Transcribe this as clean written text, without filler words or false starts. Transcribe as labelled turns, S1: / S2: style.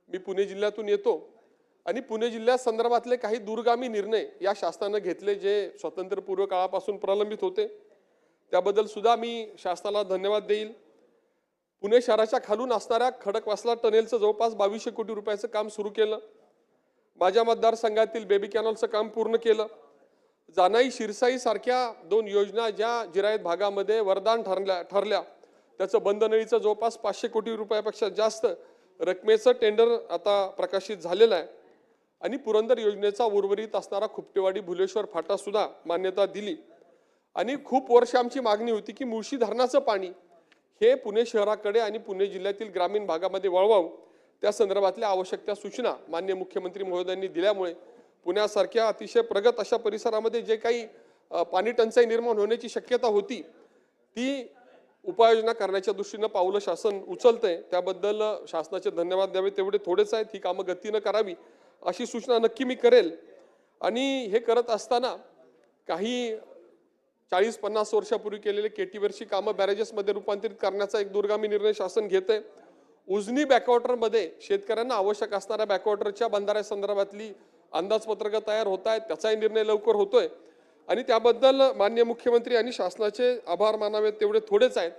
S1: मी पुणे जिल्ह्यातून येतो आणि पुणे जिल्ह्या संदर्भातले काही दूरगामी निर्णय या शासनाने घेतले जे स्वातंत्र्यपूर्व काळापासून प्रलंबित होते, त्याबद्दल सुद्धा मी शासनाला धन्यवाद देईल। पुणे शहराच्या खालून असणाऱ्या खडकवासला टनेलचं जवळपास 2200 कोटी रुपयाचं काम सुरू केलं। माझ्या मतदारसंघातील बेबी कॅनॉलचं काम पूर्ण केलं। जानाई शिरसाई सारख्या 2 योजना ज्या जिरायत भागामध्ये वरदान ठरल्या त्याचं बंदनळीचं जवळपास 500 कोटी रुपयापेक्षा जास्त रकमेचं टेंडर आता प्रकाशित झालेलं आहे आणि पुरंदर योजनेचा उर्वरित असणारा खुपटेवाडी भुलेश्वर फाटा सुद्धा मान्यता दिली। आणि खूप वर्ष आमची मागणी होती की मुळशी धरणाचं पाणी हे पुणे शहराकडे आणि पुणे जिल्ह्यातील ग्रामीण भागामध्ये वळवावं, त्या संदर्भातल्या आवश्यक त्या सूचना माननीय मुख्यमंत्री महोदयांनी दिल्यामुळे पुण्यासारख्या अतिशय प्रगत अशा परिसरामध्ये जे काही पाणी टंचाई निर्माण होण्याची शक्यता होती ती उपाययोजना करण्याच्या दृष्टीने पावलं शासन उचलतंय, त्याबद्दल शासनाचे धन्यवाद द्यावे तेवढे थोडेच आहेत। ही कामं गतीनं करावी अशी सूचना नक्की मी करेल। आणि हे करत असताना काही 40-50 वर्षापूर्वी केलेले केटीवरची कामं बॅरेजेसमध्ये रूपांतरित करण्याचा एक दूरगामी निर्णय शासन घेतंय। उजनी बॅकवॉटरमध्ये शेतकऱ्यांना आवश्यक असणाऱ्या बॅकवॉटरच्या बंधाऱ्या संदर्भातली अंदाजपत्रक तयार होत आहेत, त्याचाही निर्णय लवकर होतोय आणि त्याबद्दल माननीय मुख्यमंत्री आणि शासनाचे आभार मानावे तेवढे थोडेच आहेत।